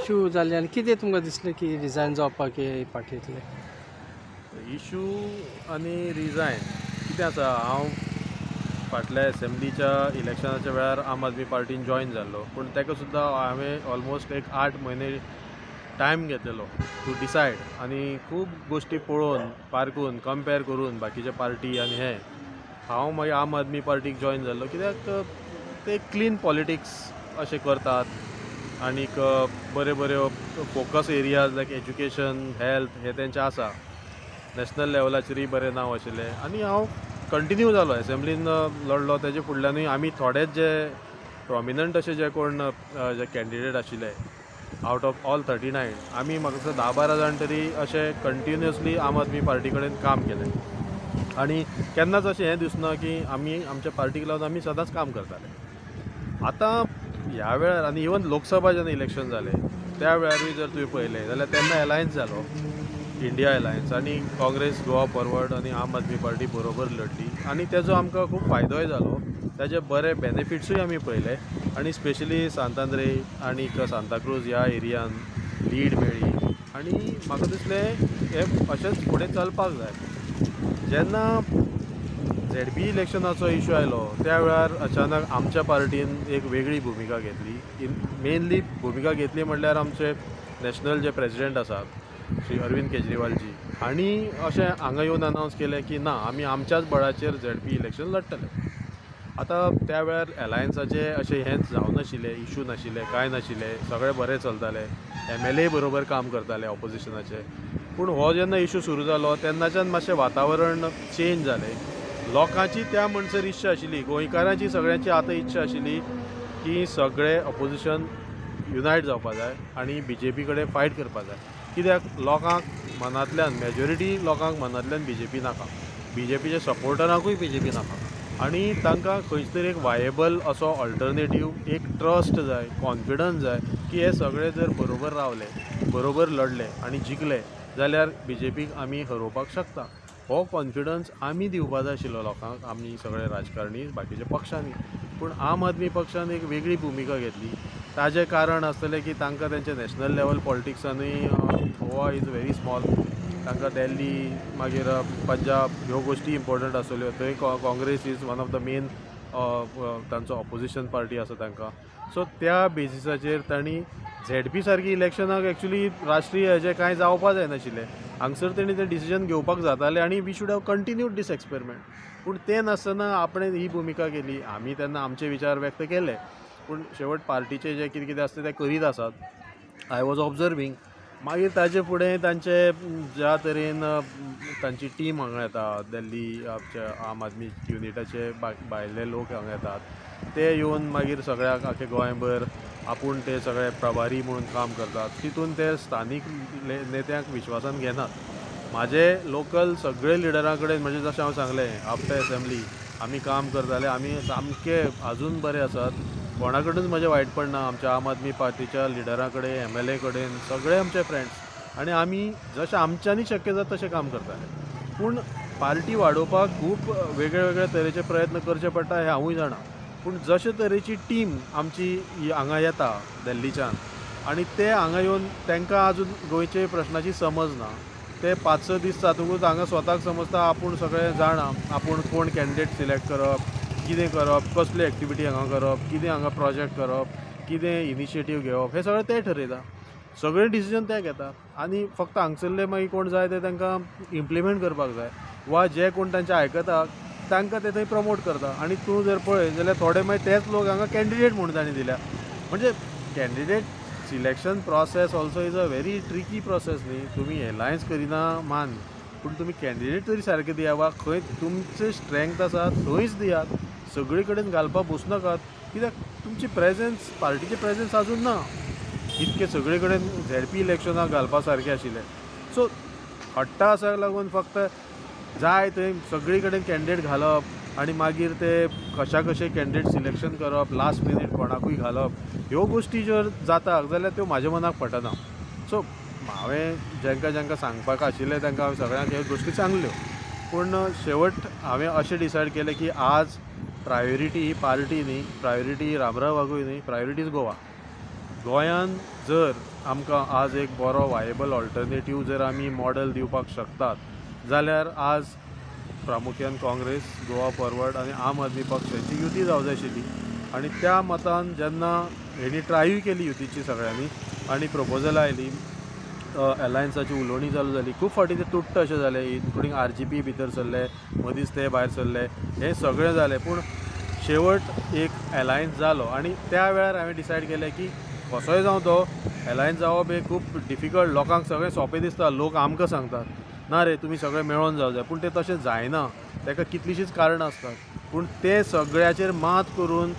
Issue जाले आनी कितें तुमकां दिसलें की रिजायन जावपाक हे पार्टींतले? इशू आनी रिजायन कितें आसा, हांव फाटल्या असेंब्लीच्या इलेक्शनाच्या वेळार आम आदमी पार्टीन जॉयन जाल्लो, पूण ताका सुद्दां हांवें ऑलमोस्ट एक 8 म्हयने टायम घेतलेलो टू डिसायड, आनी खूब गोश्टी पळोवन पारखून कंपेर करून बाकीचे पार्टी आनी हांव मागीर आम आदमी पार्टीक जॉयन जाल्लो, कित्याक ते क्लीन पॉलिटिक्स अशें करतात आनीक बरे फोकस एरियाज लायक एज्युकेशन, हेल्थ हे तेंचे आसा. नॅशनल लेवलाचेरय बरें नांव आशिल्लें आनी हांव कंटिन्यू जालो असेंब्लीन लढलो. तेजे फुडल्यानूय आमी थोडेच जे प्रॉमिनंट अशे जे कोण जे कॅन्डिडेट आशिल्ले आवट ऑफ ऑल 39, आमी म्हाका दिसता 10-12 जाण तरी अशे कंटिन्युअसली आम आदमी पार्टी कडेन काम केलें. आनी केन्नाच अशें हें दिसना की आमी आमच्या पार्टीक लागून आमी सदांच काम करताले. आतां ह्या वेळार आनी इवन लोकसभा जेन्ना इलेक्शन जालें त्या वेळारूय जर तुवें पळयलें जाल्यार तेन्ना अलायन्स जालो, इंडिया अलायन्स, आनी काँग्रेस, गोवा फॉरवर्ड आनी आम आदमी पार्टी बरोबर लढली आनी तेजो आमकां खूब फायदोय जालो. ताजे बरे बेनिफिट्सूय आमी पळयले आनी स्पेशली सांतांद्रे आनी सांताक्रूज ह्या एरियान लीड मेळ्ळी आनी म्हाका दिसलें हें अशेंच फुडें चलपाक जाय. जेन्ना ZB इलेक्शनाचो इश्यू आयलो त्या वेळार अचानक आमच्या पार्टीन एक वेगळी भुमिका घेतली. मेनली भुमिका घेतली म्हणल्यार आमचे नॅशनल जे प्रेजिडेंट आसात श्री अरविंद केजरीवालजी हांणी अशें हांगा येवन अनावन्स केलें की ना, आमी आमच्याच बळाचेर ZB इलेक्शन लडटले. आतां त्या वेळार अलायन्साचें अशें हेंच जावनाशिल्लें, इश्यू नाशिल्ले, कांय नाशिल्लें, सगळें बरें चलतालें, MLA बरोबर काम करताले ऑपोजिशनाचे. पूण हो जेन्ना इश्यू सुरू जालो तेन्नाच्यान मातशें वातावरण चेंज जालें. लोकांची त्या म्हणसर इच्छा आशिल्ली, गोंयकारांची सगळ्यांची आतां इच्छा आशिल्ली की सगळे ऑपोजिशन युनायट जावपा जाय आनी BJP कडेन फायट करपा जाय. कित्याक लोकांक मनांतल्यान, मेजॉरिटी लोकांक मनांतल्यान BJP नाका, BJPच्या सपोर्टरांकूय BJP नाका आनी तांकां खंयच तरी एक वायेबल असो ऑल्टरनेटीव, एक ट्रस्ट जाय, कॉन्फिडन्स जाय की हे सगळे जर बरोबर रावले, बरोबर लढले आनी जिखले जाल्यार BJPक आमी हरोवपाक शकता. हो कॉन्फिडन्स आमी दिवपा जाय आशिल्लो लोकांक, आमी सगळे राजकारणी बाकीच्या पक्षांनी. पूण आम आदमी पक्षान एक वेगळी भुमिका घेतली. ताजें कारण आसतलें की तांकां तेंचे नॅशनल लेवल पॉलिटिक्सानूय गोवा इज व्हेरी स्मॉल, तांकां दिल्ली मागीर पंजाब ह्यो गोश्टी इम्पॉर्टंट आसल्यो. थंय Congress is one of the main तांचो ऑपोजिशन पार्टी आसा तांकां. सो त्या बेजिसाचेर तांणी ZB सारकी इलेक्शनाक एक्चुली राष्ट्रीय हेजें कांय जावपा जायनाशिल्लें. हांगसर तेणी तें डिसिजन घेवपाक जातालें आनी we should have continued this experiment. पूण तें नासतना आपणें ही भुमिका केली. आमी तेन्ना आमचे विचार व्यक्त केले, पूण शेवट पार्टीचे जे कितें कितें आसता तें करीत आसात. I was observing. मागीर ताजे फुडें तांचे ज्या तरेन तांची टीम हांगा येता, दिल्ली आम आदमी युनिटाचे भायले लोक हांगा येतात, ते येवन मागीर सगळ्याक आख्खे गोंयभर आपूण ते सगळे प्रभारी म्हणून काम करतात. तितून ते स्थानीक नेत्यांक विश्वासान घेनात. म्हाजे लोकल सगळे लिडरां कडेन म्हणजे जशें हांव सांगलें आफ्टर असेंब्ली आमी काम करताले, आमी सामके आजून बरे आसात. कोणा कडेनच म्हजें वायटपण ना. आमच्या आम आदमी पार्टीच्या लिडरां कडेन, MLA कडेन सगळे आमचे फ्रेंड्स आनी आमी जशें आमच्यांनी शक्य जाता तशें काम करताले. पूण पार्टी वाडोवपाक खूब वेगळे तरेचे प्रयत्न करचे पडटा हें हांवूय जाणा. पूण जशे तरेची टीम आमची हांगा येता दिल्लीच्यान आनी ते हांगा येवन तांकां आजून गोंयचे प्रश्नाची समज ना. ते 5-6 दीस जातकूच हांगा स्वताक समजता आपूण सगळें जाणा, आपूण कोण कॅन्डिडेट सिलेक्ट करप, कितें करप, कसली एक्टिविटी हांगा करप, कितें हांगा प्रोजेक्ट करप, कितें इनिशिएटीव घेवप, हें सगळें ते ठरयता. सगळे डिसिजन ते घेता आनी फक्त हांगसरले मागीर कोण जाय ते तांकां इम्प्लिमेंट करपाक जाय वा जे कोण तांचे आयकता तांकां ते थंय प्रमोट करता. आनी तूं जर पळय जाल्यार थोडे मागीर तेच लोक हांगा कॅन्डिडेट म्हणून तांणी दिल्या. म्हणजे candidate selection process also is a very tricky process न्ही. तुमी एलायन्स करिना मान, पूण तुमी कॅन्डिडेट तरी सारके दिया वा खंय तुमचे स्ट्रेंथ आसा थंयच दियात. सगळे कडेन घालपाक बसनाकात, कित्याक तुमची प्रेजन्स, पार्टीची प्रेजन्स आजून ना इतके सगळे कडेन ZB इलेक्शनाक घालपा सारकें आशिल्लें. सो हट्टा आसाक लागून फक्त जाय थंय सगळे कडेन कॅन्डिडेट घालप आनी मागीर ते कशे कॅन्डिडेट सिलेक्शन करप, लास्ट मिनीट कोणाकूय घालप, ह्यो गोश्टी जर जाता जाल्यार त्यो म्हाज्या मनाक पटना. सो हांवें जेंकां सांगपाक आशिल्लें तांकां हांवें सगळ्यांक ह्यो गोश्टी सांगल्यो. पूण शेवट हांवें अशें डिसायड केलें की आज प्रायोरिटी ही पार्टी न्ही, प्रायोरिटी रामराव वागूय न्ही, प्रायोरिटी इज गोवा. गोंयान जर आमकां आज एक बरो वायबल ऑल्टरनेटीव जर आमी मॉडेल दिवपाक शकतात जाल्यार आज प्रामुख्यान काँग्रेस, गोवा फॉरवर्ड आनी आम आदमी पक्ष हांची युती जावं जाय आशिल्ली. आनी त्या मतान जेन्ना हेणी ट्रायूय केली युतीची सगळ्यांनी आनी प्रपोजलां आयली, अलायन्साची उलोवणी चालू जाली, खूब फावटी ते तुट्ट अशें जालें, इन्क्लुडींग RGP भितर सरले, मदींच ते भायर सरले, हें सगळें जालें. पूण शेवट एक अलायन्स जालो आनी त्या वेळार हांवें डिसायड केलें की कसोय जावं तो अलायन्स जावप हें खूब डिफिकल्ट. लोकांक सगळें सोंपें दिसता, लोक आमकां सांगतात ना रे तुमी सगळें मेळोन जावं जाय, पूण तें तशें जायना. ताका कितलींशींच कारणां आसतात. पूण ते सगळ्याचेर मात करून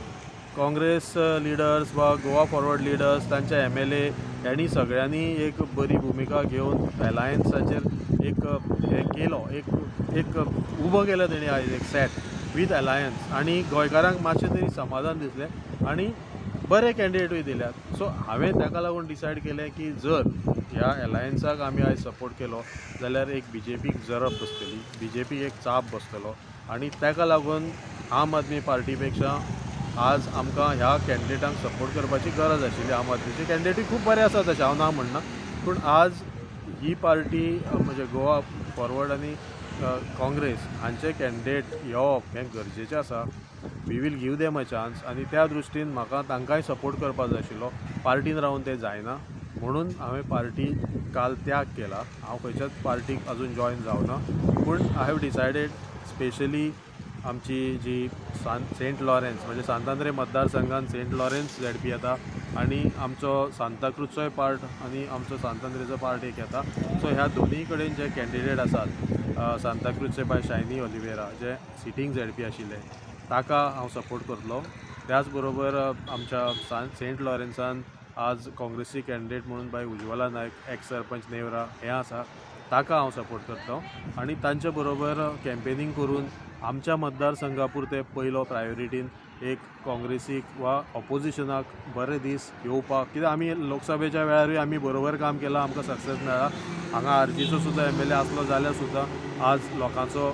काँग्रेस लिडर्स वा गोवा फॉरवर्ड लिडर्स, तांचे MLA ह्यांनी सगळ्यांनी एक बरी भुमिका घेवन अलायन्साचेर एक हें केलो, एक उबो केलो तेणी आयज एक सेट वीथ अलायन्स. आनी गोंयकारांक मातशें तरी समाधान दिसलें आनी बरे कॅन्डिडेटूय दिल्यात. सो हांवें ताका लागून डिसायड केलें की जर ह्या अलायन्साक आमी आयज सपोर्ट केलो जाल्यार एक BJPक जरब बसतली, BJPक एक चाप बसतलो. आनी ताका लागून आम आदमी पार्टी पेक्षा आज आमकां ह्या कॅन्डिडेटांक सपोर्ट करपाची गरज आशिल्ली. आम आदमीचे कॅन्डिडेटूय खूब बरे आसा तशें हांव ना म्हणना, पूण आज ही पार्टी म्हणजे गोवा फॉरवर्ड आनी काँग्रेस हांचे कॅन्डिडेट येवप हें गरजेचें आसा. We will give them a chance. आनी त्या दृश्टीन म्हाका तांकांय सपोर्ट करपाक जाय आशिल्लो. पार्टीन रावन तें जायना म्हणून हांवें पार्टी काल त्याग केला. हांव खंयच्याच पार्टीक अजून जॉयन जावना, पूण आय हॅव डिसायडेड स्पेशली आमची जी सेंट लॉरेन्स म्हणजे सांतांद्रे मतदारसंघान सेंट लॉरेन्स ZP येता आनी आमचो सांताक्रूजचोय पार्ट आनी आमचो सांतांद्रेचो पार्ट एक येता. सो ह्या दोनीय कडेन जे कॅन्डिडेट आसात, सांताक्रूजचे बाय शायनी ऑलिवेरा जे सिटींग ZP आशिल्ले, ताका हांव सपोर्ट करतलो. त्याच बरोबर आमच्या सेंट लॉरेन्सान आज काँग्रेसी कॅन्डिडेट म्हणून बाय उज्वला नायक, एक्स सरपंच नेवरा हें आसा, ताका हांव सपोर्ट करतलो. आनी तांचे बरोबर कॅम्पेनींग करून आमच्या मतदारसंघा पुरते पयलो प्रायोरिटीन एक काँग्रेसीक वा ऑपोजिशनाक बरे दीस येवपाक. कित्याक आमी लोकसभेच्या वेळारूय आमी बरोबर काम केलां, आमकां सक्सेस मेळ्ळा. हांगा RGचो सुद्दां MLA आसलो जाल्यार सुद्दां आज लोकांचो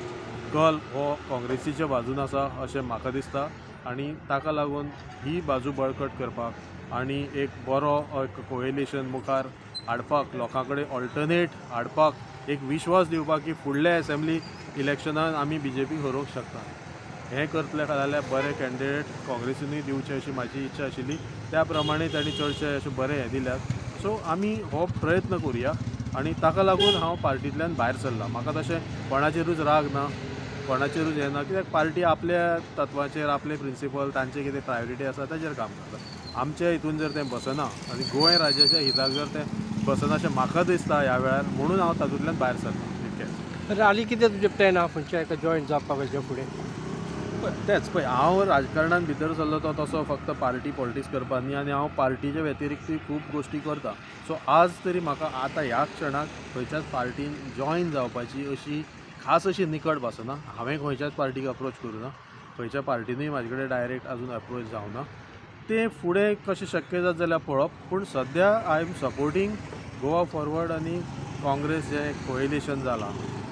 कल हो काँग्रेसीच्या बाजून आसा अशें म्हाका दिसता. आनी ताका लागून ही बाजू बळकट करपाक आनी एक बरो एक कोएलिशन मुखार हाडपाक, लोकां कडेन ऑल्टरनेट हाडपाक, एक विश्वास दिवपाक की फुडल्या असेंब्ली इलेक्शनान आमी BJPक हरोवंक शकता. हें करतले जाल्यार बरे कॅन्डिडेट काँग्रेसीनूय दिवचे अशी म्हाजी इच्छा आशिल्ली. त्या प्रमाणे तांणी चडशे अशें बरे हें दिल्यात. सो आमी हो प्रयत्न करुया आनी ताका लागून हांव पार्टींतल्यान भायर सरला. म्हाका तशें कोणाचेरूच राग ना, कोणाचेरूच हें ना, कित्याक पार्टी आपल्या तत्वाचेर, आपले प्रिंसिपल, तांचे कितें प्रायोरिटी आसा ताचेर काम करता. आमच्या हितून जर तें बसना आनी गोंय राज्याच्या हिताक जर तें बसना अशें म्हाका दिसता ह्या वेळार, म्हणून हांव तातूंतल्यान भायर सरता. इतकेंच. आली कितें तुजें प्लॅन आहा खंयच्या एका जॉयन जावपाक हेच्या फुडें? तेंच पळय, हांव राजकारणान भितर सरलो तो तसो फक्त पार्टी पॉलिटिक्स करपाक न्ही, आनी हांव पार्टीचे व्यतिरिक्तूय खूब गोश्टी करता. सो आज तरी म्हाका आतां ह्या क्षणाक खंयच्याच पार्टीन जॉयन जावपाची अशी खास अशी निकट बसना. हांवें खंयच्याच पार्टीक अप्रोच करूना, खंयच्या पार्टीनूय म्हाजे कडेन डायरेक्ट अजून अप्रोच जावना. तें फुडें कशें शक्य जाता जाल्यार पळोवप. पूण सद्या I am supporting Goa Forward आनी काँग्रेस जें कोएलिशन जालां,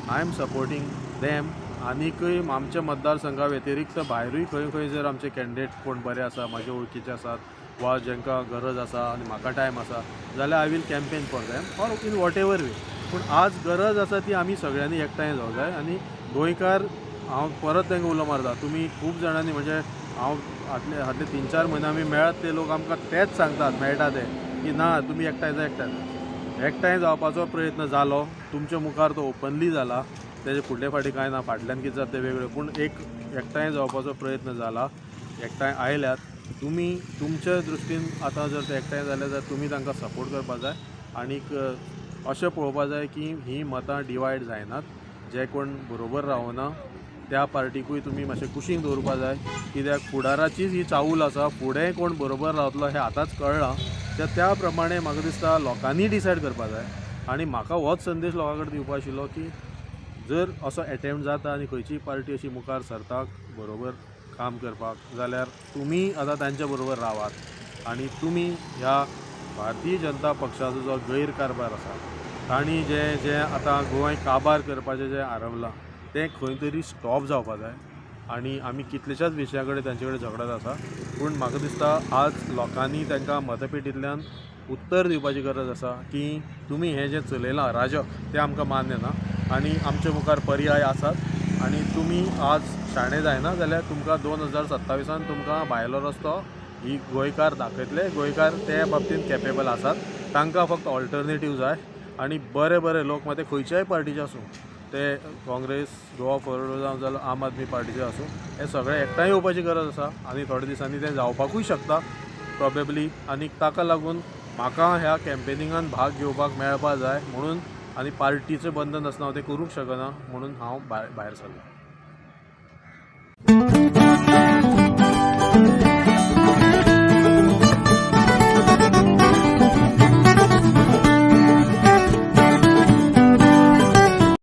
आय एम सपोर्टींग देम. आनीकय आमच्या मतदारसंघा व्यतिरिक्त भायरूय खंय जर आमचे कॅन्डिडेट कोण बरे आसा, म्हाजे वळखीचे आसात वा जांकां गरज आसा आनी म्हाका टायम आसा जाल्यार I will campaign for them or in whatever way. पूण आज गरज आसा ती आमी सगळ्यांनी एकठांय जावं जाय. आनी गोंयकार, हांव परत तांकां उलो मारता, तुमी खूब जाणांनी म्हणजे हांव फाटले 3-4 म्हयने आमी मेळत ते लोक आमकां तेंच सांगतात, मेळटा ते की ना तुमी एकठांय जाय. एकठांय जावपाचो प्रयत्न जालो, तुमच्या मुखार तो ओपनली जाला, तेजे फुडले फाटी कांय ना, फाटल्यान कितें जाता तें वेगळें. पूण एक एकठांय जावपाचो प्रयत्न जाला, एकठांय आयल्यात. तुमी तुमच्या दृश्टीन आतां जर ते एकठांय जाले जाल्यार तुमी तांकां सपोर्ट करपा जाय. आनीक अशें पळोवपा जाय की ही मतां डिवायड जायनात. जे कोण बरोबर रावना त्या पार्टीकूय तुमी मातशें कुशीक दवरपा जाय, कित्याक फुडाराचीच ही चावूल आसा. फुडें कोण बरोबर रावतलो हें आतांच कळना. त्या प्रमाणे म्हाका दिसता लोकांनी डिसायड करपा जाय. आनी म्हाका होच संदेश लोकां कडेन दिवपा आशिल्लो की जर असो एटेम्प्ट जाता आनी खंयचीय पार्टी अशी मुखार सरता बरोबर काम करपाक जाल्यार तुमी आतां तांच्या बरोबर रावात. आनी तुमी ह्या भारतीय जनता पक्षाचो जो गैरकारभार आसा, तांणी जे आतां गोंय काबार करपाचें जें आरंभलां तें खंय तरी स्टॉप जावपा जाय. आनी आमी कितलेशाच विशया कडेन तांचे कडेन झगडत आसा. पूण म्हाका दिसता आज लोकांनी तांकां मतपेटींतल्यान उत्तर दिवपाची गरज आसा की तुमी हें जें चलयलां राजक तें आमकां मान्य ना आनी आमचे मुखार पर्याय आसात आनी तुमी आज शाणे जायना जाल्यार तुमकां 2027 तुमकां भायलो रस्तो ही गोंयकार दाखयतले. गोंयकार ते बाबतींत कॅपेबल आसात. तांकां फक्त ऑल्टरनेटीव जाय आनी बरे लोक मात ते खंयच्याय पार्टीचे आसूं, ते काँग्रेस, गोवा फॉरवर्ड जावं जाल्यार आम आदमी पार्टीचे आसूं, हे सगळे एकठांय येवपाची गरज आसा आनी थोड्या दिसांनी तें जावपाकूय शकता प्रॉबेबली. आनी ताका लागून म्हाका ह्या कॅम्पेनिंगान भाग घेवपाक मेळपा जाय म्हणून आनी पार्टीचें बंधन आसना हांव तें करूंक शकना म्हणून हांव भायर सरलो.